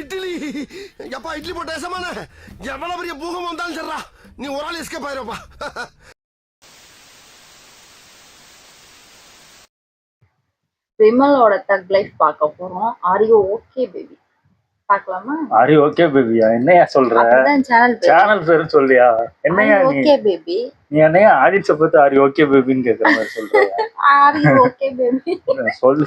இட்லி எப்பா இட்லி போட்ட ஏசமான எவ்வளவு பெரிய பூகம் வந்தாலும் சரிடா நீ ஒரு ஆள் எஸ்கேப் ஆயிருப்பா. விமலோட தக் லைஃப் பார்க்க போறோம். Are you okay baby? பார்க்கலாமா? ஆரி ஓகே பேபி? என்னையா சொல்ற? அப்படிதான் சேனல் பேரு சொல்லியா? என்னையா நீ ஓகே பேபி? நீ என்னையா ஆடிட்ஸ பத்தி ஆரி ஓகே பேபின்னு கேக்குற மாதிரி சொல்ற? Are you okay baby? சொல்லு.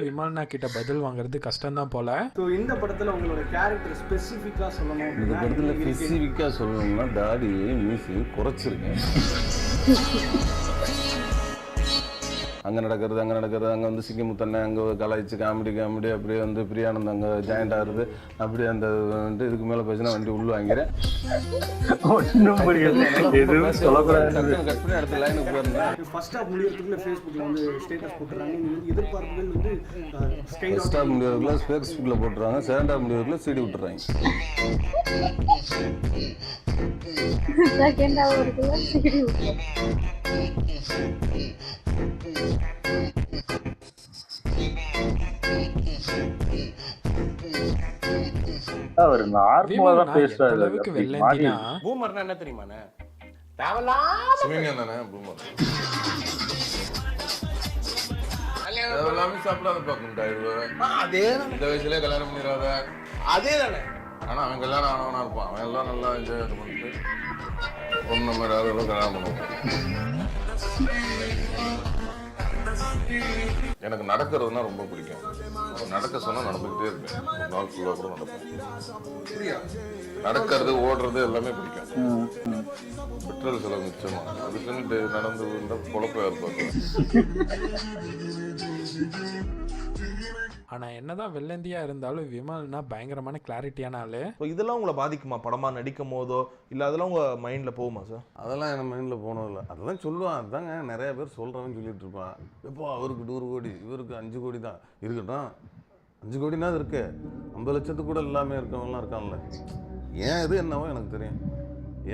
விமல்னா கிட்ட பதில் வாங்குறது கஷ்டம் தான் போல. ஸோ இந்த படத்துல உங்களோட கேரக்டர் ஸ்பெசிஃபிக்கா சொல்லணும். இந்த படத்துல ஸ்பெசிஃபிக்கா சொல்லணும்னா தாடி மீசி குறைச்சிருக்கேன். அங்கே நடக்கிறது அங்கே வந்து சிங்கமுத்தண்ணே அங்கே கலாய்ச்சி காமெடி அப்படியே வந்து பிரியானந்த் அங்கே ஜாயிண்ட் ஆகுறது அப்படியே அந்த வந்து இதுக்கு மேலே பேசினா வண்டி உள்ள வாங்கிறேன். கட் பண்ணி அடுத்த லைனுக்கு போயிருந்தேன். ஃபர்ஸ்ட் ஹாஃப் முடியறதுக்குள்ள ஃபேஸ்புக்கில் வந்து ஸ்டேட்டஸ் போட்டுறாங்க. நீங்கள் எதிர்பார்ப்புகள் வந்து ஃபர்ஸ்ட் ஹாஃப் முடியறதுக்குள்ள ஃபேஸ்புக்கில் போட்டுறாங்க, செகண்ட் ஹாஃப் முடியறதுக்குள்ள சிடி விட்டுறாங்க. செகண்ட் ஹாஃப் இருக்குல்ல சிடி விட்டுறாங்க. அவர் நார்மலா தான் பேசுறாரு. வெள்ளந்தினா பூமர்னா என்ன தெரியுமாண்ணே? சிவங்க தானே பூமர். சாப்பிடாத பார்க்கணும். அதே இந்த வயசுல கல்யாணம் பண்ணிடாத. அதே தானே. ஆனா அவன் கல்யாணம் ஆனவனா இருப்பான். அவன் எல்லாம் நல்லா என்ஜாய் பண்ணிட்டு பொண்ணு மாதிரி அதெல்லாம் கல்யாணம் பண்ணுவான். எனக்கு நடக்கிறதுனா ரொம்ப பிடிக்கும். நடக்க சொன்னா நடந்துகிட்டே இருப்பேன். ஒரு நாள் ஃபுல்லாக கூட நடப்பேன். நடக்கிறது ஓடுறது எல்லாமே பிடிக்கும். பெட்ரோல் செலவு மிச்சமா அதுக்குன்னு நடந்து பொழப்பா இருப்பாங்க. ஆனா என்னதான் வெள்ளந்தியா இருந்தாலும் விமல்னா பயங்கரமான கிளாரிட்டியான ஆளு. இதெல்லாம் உங்களை பாதிக்குமா படமா நடிக்கும் போதோ இல்ல அதெல்லாம் உங்க மைண்ட்ல போகுமா சார்? அதெல்லாம் என் மைண்டில் போனதில்லை. அதெல்லாம் சொல்லுவான். அதுதாங்க நிறைய பேர் சொல்கிறவன்னு சொல்லிட்டு இருப்பான். எப்போ அவருக்கு 100 கோடி இவருக்கு 5 கோடி தான் இருக்கட்டும். 5 கோடினா அது இருக்கு. 50 லட்சத்துக்கு கூட எல்லாமே இருக்கவங்களாம் இருக்கான்ல. ஏன் இது என்னவோ எனக்கு தெரியும்.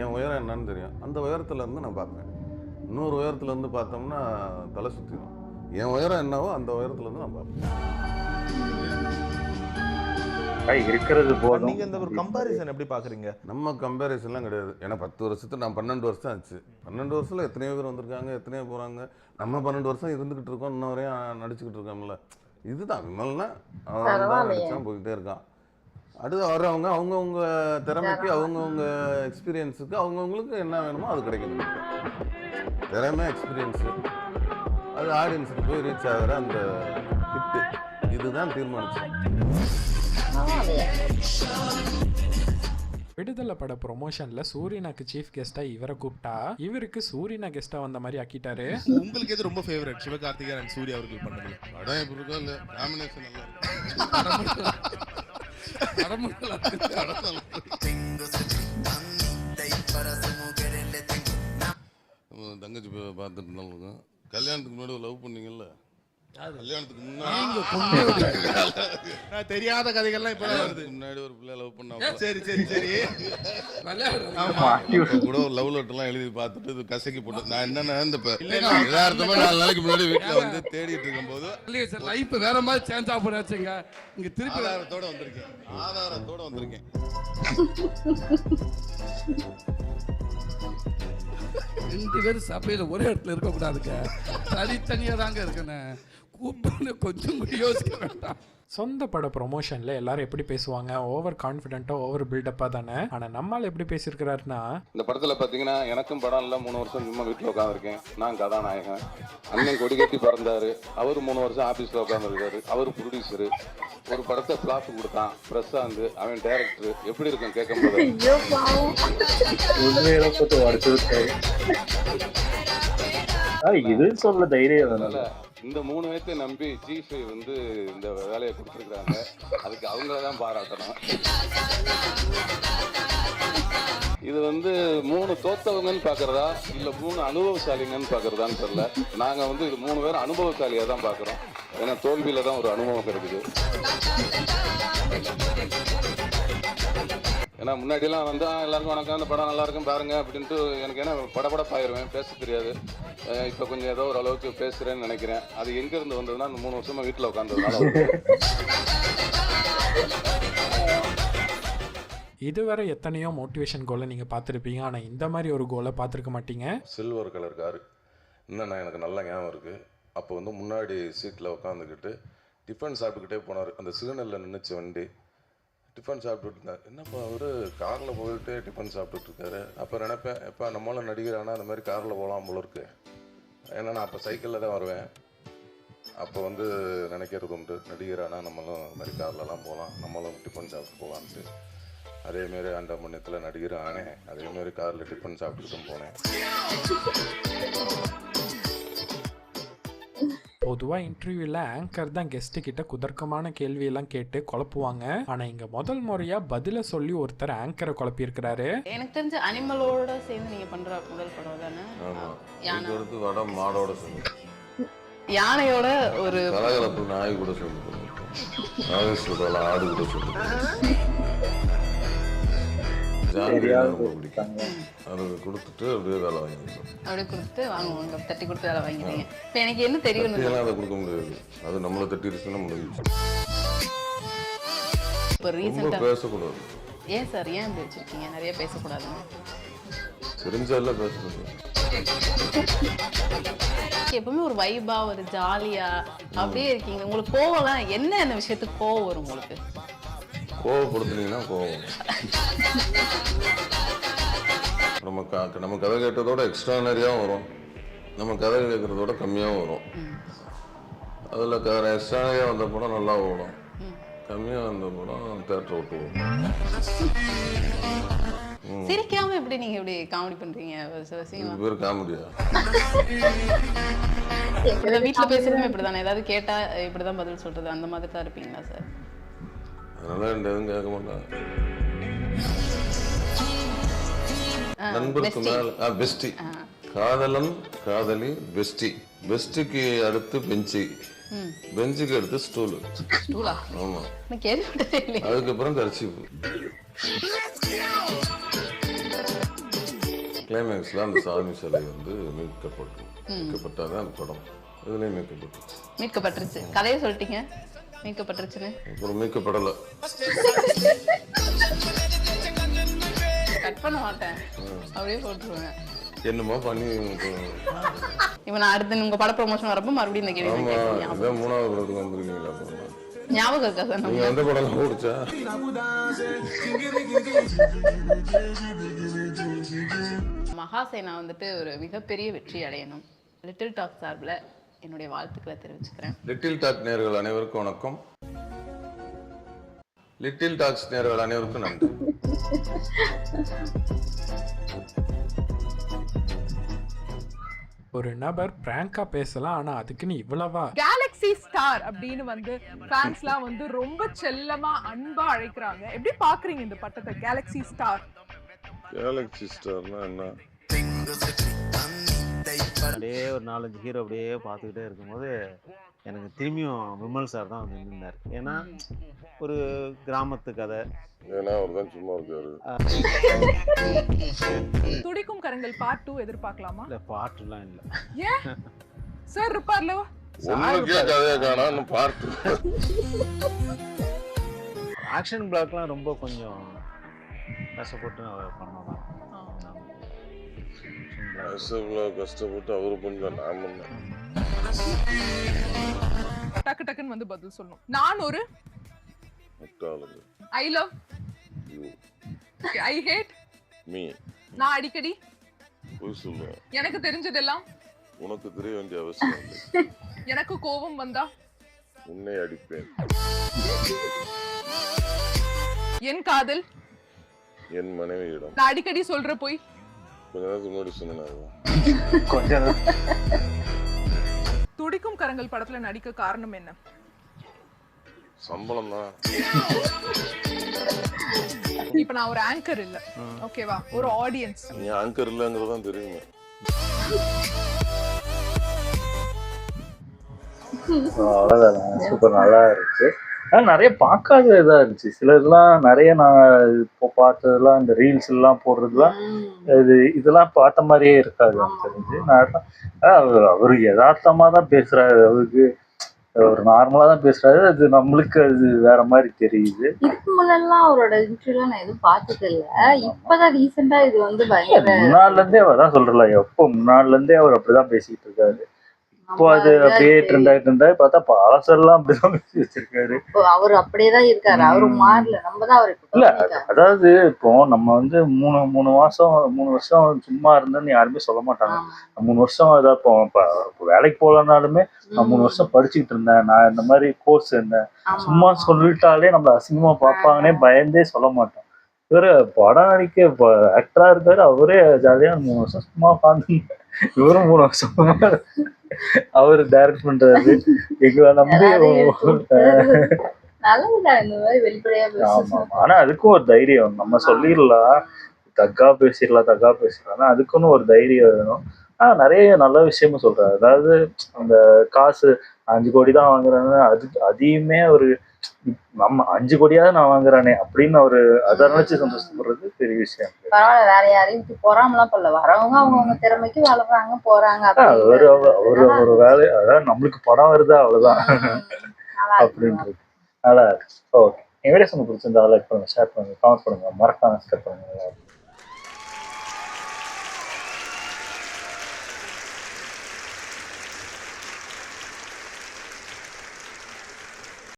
என் உயரம் என்னன்னு தெரியும். அந்த உயரத்துலேருந்து நான் பார்ப்பேன். இன்னொரு உயரத்துலேருந்து பார்த்தோம்னா தலை சுற்றிடும். என் உயரம் என்னவோ அந்த உயரத்துலேருந்து நான் பார்ப்பேன். இருக்கிறது போதும். நீங்க இந்த ஒரு கம்பேரிசன் எப்படி பாக்குறீங்க? நம்ம கம்பேரிசன்லாம் கிடையாது. ஏன்னா 10 வருஷத்துக்கு நான் 12 வருஷம் ஆச்சு. 12 வருஷத்தில் எத்தனையோ பேர் வந்திருக்காங்க, எத்தனையோ போகிறாங்க. நம்ம 12 வருஷம் இருந்துக்கிட்டு இருக்கோம், இன்னும் வரையும் நடிச்சுக்கிட்டு இருக்கோம்ல. இதுதான் விமல்னா அவன் தான் நடிச்சான் போய்கிட்டே இருக்கான். அடுத்து வர்றவங்க அவங்கவுங்க திறமைக்கு அவங்கவுங்க எக்ஸ்பீரியன்ஸுக்கு அவங்கவுங்களுக்கு என்ன வேணுமோ அது கிடைக்குது. திறமை எக்ஸ்பீரியன்ஸு அது ஆடியன்ஸுக்கு போய் ரீச் ஆகிற அந்த ஹிட்டு இதுதான் தீர்மானிச்சு. விடுதலை பட ப்ரொமோஷன்ல சூரியனாக்கு சீஃப் கெஸ்டா இவரை கூப்பிட்டா இவருக்கு சூரியனா கெஸ்டா வந்த மாதிரி ஆக்கிட்டாரு. உங்களுக்கு எது ரொம்ப ஃபேவரட் சிவகார்த்திகேயன் அண்ட் சூர்யா அவர்கள் பண்ணதுல? படம் எப்படி இருக்கோ இல்லை காம்பினேஷன் நல்லா இருக்கு. தங்கச்சி பார்த்துட்டு இருந்தாலும் கல்யாணத்துக்கு முன்னாடி லவ் பண்ணீங்கல்ல, கல்யாணத்துக்கு முன்னாடி தெரியாத கதைகள்லாம் இப்ப வருது. முன்னாடி ஒரு பிள்ளை லவ் பண்ணா சரி சரி சரி கூட ஒரு லவ் லெட்டர் எல்லாம் எழுதி பார்த்துட்டு இது கசக்கி போட்டு நான் என்னன்னா இந்த யதார்த்தமா 4 நாளைக்கு முன்னாடி வீட்டுல வந்து தேடிட்டு இருக்கும் போது லைஃப் வேற மாதிரி சேஞ்ச் ஆகுறாச்சுங்க. இங்க திருப்பி ஆதாரத்தோட வந்திருக்கேன். ரெண்டு பேரும் சபையில ஒரே இடத்துல இருக்க கூடாதுங்க. தனித்தனியா தாங்க இருக்கணும். கூப்பிட்டு கொஞ்சம் கூட யோசிக்க வேண்டாம். சொந்த பட ப்ரொமோஷன்ல எல்லாரும் எப்படி பேசுவாங்க? ஓவர் கான்ஃபிடென்ட்டா ஓவர் பில்டப்பா தானே. ஆனா நம்மால் எப்படி பேசியிருக்கிறாருன்னா, இந்த படத்துல பாத்தீங்கன்னா எனக்கும் படம் இல்ல 3 வருஷம் சும்மா வீட்டுல உட்காந்துருக்கேன். நான் கதாநாயகன். அண்ணன் கொடி கட்டி பறந்தாரு. அவரு 3 வருஷம் ஆபீஸ்ல உட்காந்துருக்காரு. அவரு ப்ரொடியூசரு. ஒரு படத்தை பிளாப் கொடுத்தான் பிரசாந்த். அவன் டைரக்டர். எப்படி இருக்கும் கேட்கும் போது இது சொல்ல தைரியம் வேணால. இந்த 3 பேர்த்தை நம்பி சீஃப் வந்து இந்த வேலையை கொடுத்துருக்காங்க. அதுக்கு அவங்களதான் பாராட்டணும். இது வந்து 3 தோத்தவங்கன்னு பாக்குறதா இல்ல 3 அனுபவசாலிங்கன்னு பாக்குறதான்னு தெரியல. நாங்க வந்து இது 3 பேரும் அனுபவசாலியா தான் பாக்குறோம். ஏன்னா தோல்வியில தான் ஒரு அனுபவம் கிடைக்குது. ஏன்னா முன்னாடியெல்லாம் வந்து எல்லாருக்கும் வணக்கம், அந்த படம் நல்லா இருக்கும் பாருங்க அப்படின்ட்டு எனக்கு ஏன்னா படப்படப்பாயிருவேன், பேச தெரியாது. இப்போ கொஞ்சம் ஏதோ ஒரு அளவுக்கு பேசுகிறேன்னு நினைக்கிறேன். அது எங்கேருந்து வந்ததுன்னா அந்த 3 வருஷமா வீட்டில் உட்காந்ததுனால இதுவரை எத்தனையோ மோட்டிவேஷன் கோலை நீங்கள் பார்த்துருப்பீங்க, ஆனால் இந்த மாதிரி ஒரு கோலை பார்த்துருக்க மாட்டீங்க. சில்வர் கலர் காரு இன்னும் எனக்கு நல்லா ஞாபகம் இருக்குது. அப்போ வந்து முன்னாடி சீட்டில் உட்காந்துக்கிட்டு டிஃபன் சாப்பிட்டுக்கிட்டே போனார். அந்த சிக்னலில் நின்றுச்சு வண்டி. டிஃபன் சாப்பிட்டுட்டு இருந்தார். என்னப்பா அவர் காரில் போயிட்டு டிஃபன் சாப்பிட்டுட்டு இருக்காரு. அப்போ நினைப்பேன், எப்போ நம்மளும் நடிகரானா அந்த மாதிரி காரில் போகலாம் போல இருக்கு. ஏன்னா நான் அப்போ சைக்கிளில் தான் வருவேன். அப்போ வந்து நினைக்கிறது உண்டு, நடிகரானா நம்மளும் அந்த மாதிரி கார்லலாம் போகலாம், நம்மளும் டிஃபன் சாப்பிட்டு போகலான்ட்டு. அதேமாரி அந்த மண்ணியத்தில் நடிகர் ஆனேன். அதேமாரி காரில் டிஃபன் சாப்பிட்டுட்டும் போனேன். பொதுவாக இன்டர்வியூவில் ஆங்கர் தான் கெஸ்ட்டு கிட்ட குதர்க்கமான கேள்வியெல்லாம் கேட்டு குழப்புவாங்க. ஆனால் இங்கே முதல் முறையாக பதிலை சொல்லி ஒருத்தர் ஆங்கரை குழப்பியிருக்கிறாரு. எனக்கு தெரிஞ்ச அனிமலோட சேர்ந்து நீங்க பண்ற முதல் படம் தானே? இதுக்கு அடுத்து வடம் மாடோட சொல்லி, யானையோட ஒரு கலகலப்பு நாய் கூட சொல்லி, நாகேஸ்வரோட ஆடு கூட சொல்லி, அது கொடுத்துட்டு அப்படியே வேலை வாங்கிடுவோம். அப்படியே கொடுத்து வாங்குவாங்க, தட்டி கொடுத்து வேலை வாங்கிடுவீங்க. இப்போ எனக்கு என்ன தெரியும், அதை கொடுக்க முடியாது. அது நம்மளை தட்டிடுச்சுன்னா முடிஞ்சிச்சு. இப்போ ரீசெண்டாக பேசக்கூடாது. ஏன் சார் ஏன் இப்படி வச்சிருக்கீங்க? நிறைய பேசக்கூடாதுங்க. தெரிஞ்செல்லாம் பேசக்கூடாது. எப்பவுமே ஒரு வைபா, ஒரு ஜாலியா அப்படியே இருக்கீங்க. உங்களுக்கு கோவம்லாம் என்ன விஷயத்துக்கு கோவம் வரும் உங்களுக்கு? கோவப்படுத்துனீங்கன்னா கோவம். நம்ம கதை கேட்டதோட எக்ஸ்ட்ரா நிறையாவும் வரும், நம்ம கதை கேட்கறதோட கம்மியாகவும் வரும். அதில் எக்ஸ்ட்ரா நிறையா வந்த படம் நல்லா ஓடும், கம்மியாக வந்த படம் தேட்டர் விட்டு ஓடும். சிரிக்காம எப்படி நீங்க இப்படி காமெடி பண்றீங்க? பேர் காமெடியா? வீட்டுல பேசுறதுமே இப்படிதானே? ஏதாவது கேட்டா இப்படிதான் பதில் சொல்றது, அந்த மாதிரி தான் இருப்பீங்களா சார்? அதனால எதுவும் கேட்க மாட்டேன். நண்பருக்கு மேல பெஸ்டி, காதலன் காதலி பெஸ்டி, பெஸ்டிக்கு அடுத்து பெஞ்சி, பெஞ்சுக்கு அடுத்து ஸ்டூலு. ஆமா, அதுக்கப்புறம் கர்ச்சீஃப். கிளைமேக்ஸ்ல அந்த சாமி சிலை வந்து மீட்கப்பட்டாதான் அந்த படம். இதுலயும் மீட்கப்பட்டுருச்சு. கதையை சொல்லிட்டீங்க, மீட்கப்பட்டுருச்சுன்னு. அப்புறம் மீட்கப்படலை. கட் பண்ண மாட்டேன், அப்படியே போட்டுருவேன். என்னமோ பண்ணி இப்போ நான் அடுத்து உங்க பட ப்ரொமோஷன் வரப்போ மறுபடியும் இந்த கேள்வி கேட்பேன். மூணாவது படத்துக்கு வந்துருக்கீங்களா? ஞாபகம் இருக்கா சார்? நீங்க எந்த படம் ஓடிச்சா? மகாசேனா வந்துட்டு ஒரு மிகப்பெரிய வெற்றி அடையணும். லிட்டில் டாக் சார்பில் என்னுடைய வாழ்த்துக்களை தெரிவிச்சுக்கிறேன். லிட்டில் டாக் நேயர்கள் அனைவருக்கும் வணக்கம். லிட்டில் டாக்ஸ் நேயர்கள் அனைவருக்கும் நன்றி. ஒரு நபர் பிராங்கா பேசலாம், ஆனா அதுக்குன்னு இவ்வளவா? கேலக்ஸி ஸ்டார் அப்படின்னு வந்து ஃபேன்ஸ்லாம் வந்து ரொம்ப செல்லமா அன்பா அழைக்கிறாங்க. எப்படி பாக்குறீங்க இந்த பட்டத்தை கேலக்ஸி ஸ்டார்? கேலக்ஸி ஸ்டார்னா என்ன? அப்படியே ஒரு 4-5 ஹீரோ அப்படியே பார்த்துக்கிட்டே இருக்கும்போது எனக்கு திரும்பியும் விமல் சார் தான் வந்து நின்றார். ஏன்னா ஒரு கிராமத்து கதை, ஏன்னா அவர் தான் சும்மா இருக்காரு. துடிக்கும் கரங்கள் பார்ட் 2 எதிர்பார்க்கலாமா? இல்ல பாட்டுலாம் இல்ல. ஏன் சார் இருப்பார்ல? ஒண்ணுக்கே கதையை காணோம்னு பார்த்து. ஆக்ஷன் பிளாக்லாம் ரொம்ப கொஞ்சம் கஷ்டப்பட்டு பண்ணோம். கஷ்டப்பட்டு அவரு பண்ண நான் பண்ணேன். டக்கு டக்குன்னு வந்து பதில் சொல்லணும். நான் ஒரு I love you, I had me. நான் அடிக்கடி போய் சொல்லுவேன். எனக்கு தெரிஞ்சதெல்லாம் உனக்கு தெரிய வேண்டிய அவசியம் இல்லை. எனக்கு கோபம் வந்தா உன்னை அடிப்பேன். என் காதல் என் மனைவியிடம். நான் அடிக்கடி சொல்ற போய் கொஞ்ச நேரத்துக்கு முன்னாடி சொன்னேன். துடிக்கும் கரங்கள் படத்துல நடிக்க காரணம் என்ன? சம்பளம் தான். இப்ப நான் ஒரு ஆங்கர் இல்ல, ஓகேவா, ஒரு ஆடியன்ஸ். நீ ஆங்கர் இல்லங்கிறதான் தெரியுமே. அவ்வளவுதான், சூப்பர், நல்லா இருந்துச்சு. நிறைய பார்க்காத இதா இருந்துச்சு. சிலதெல்லாம் நிறைய நான் இப்போ பார்த்ததெல்லாம் இந்த ரீல்ஸ் எல்லாம் போடுறதுலாம் இதெல்லாம் பார்த்த மாதிரியே இருக்காது எனக்கு தெரிஞ்சு. நான் அவர் யதார்த்தமா தான் பேசுறாரு. அவருக்கு ஒரு நார்மலா தான் பேசுறாரு, அது நம்மளுக்கு அது வேற மாதிரி தெரியுது. இதுக்கு முன்னெல்லாம் அவரோட இன்டர்வியூல நான் எதுவும் பார்த்தது இல்ல. இப்பதான் ரீசெண்டா இது வந்து பயங்கர முன்னாடில இருந்தே அவர் தான் சொல்றல, எப்போ முன்னாடில இருந்தே அவர் அப்படிதான் பேசிட்டு இருக்காரு. இப்போ அது அப்படியே ட்ரெண்ட் ஆகி பார்த்தா பழசெல்லாம் அப்படிதான் பேசி வச்சிருக்காரு. அவர் அப்படியேதான் இருக்காரு, அவரு மாறல. நம்ம தான் அவர் இல்ல அதாவது இப்போ நம்ம வந்து மூணு வருஷம் சும்மா இருந்தேன்னு யாருமே சொல்ல மாட்டாங்க. 3 வருஷம் ஏதாவது இப்போ வேலைக்கு போகலனாலுமே நான் 3 வருஷம் படிச்சுக்கிட்டு இருந்தேன், நான் இந்த மாதிரி கோர்ஸ் இருந்தேன், சும்மா சொல்லிட்டாலே நம்மள அசிங்கமா பார்ப்பாங்கன்னே பயந்தே சொல்ல மாட்டோம். இவரு படம் நடிக்க ஆக்டரா இருக்காரு, அவரே ஜாலியா 3 வருஷம் சும்மா உட்காந்து, இவரும் 3 வருஷம் அவரு டைரக்ட் பண்றாரு, எங்களை நம்பி. ஆமா, ஆனா அதுக்கும் ஒரு தைரியம். நம்ம சொல்லிடலாம் தக்கா பேசிடலாம், அதுக்குன்னு ஒரு தைரியம் வேணும். நிறைய நல்ல விஷயமும் சொல்றாரு. அதாவது அந்த காசு 5 கோடி தான் வாங்குறாங்க, அதையுமே ஒரு நம்ம 5 கோடியாவது நான் வாங்குறானே அப்படின்னு அவரு அதை நினைச்சு சந்தோஷப்படுறது பெரிய விஷயம். பரவாயில்ல, வேற யாரையும் பொறாமலாம் பண்ணல. வரவங்க அவங்க திறமைக்கு வளர்றாங்க போறாங்க. ஒரு வேலை, அதாவது நம்மளுக்கு படம் வருதா அவ்வளவுதான் அப்படின்றது. நல்லா ஓகே. என் வீடியோஸ் உங்களுக்கு பிடிச்சிருந்தா லைக் பண்ணுங்க, ஷேர் பண்ணுங்க, கமெண்ட் பண்ணுங்க, மறக்காம சப்ஸ்கிரைப் பண்ணுங்க.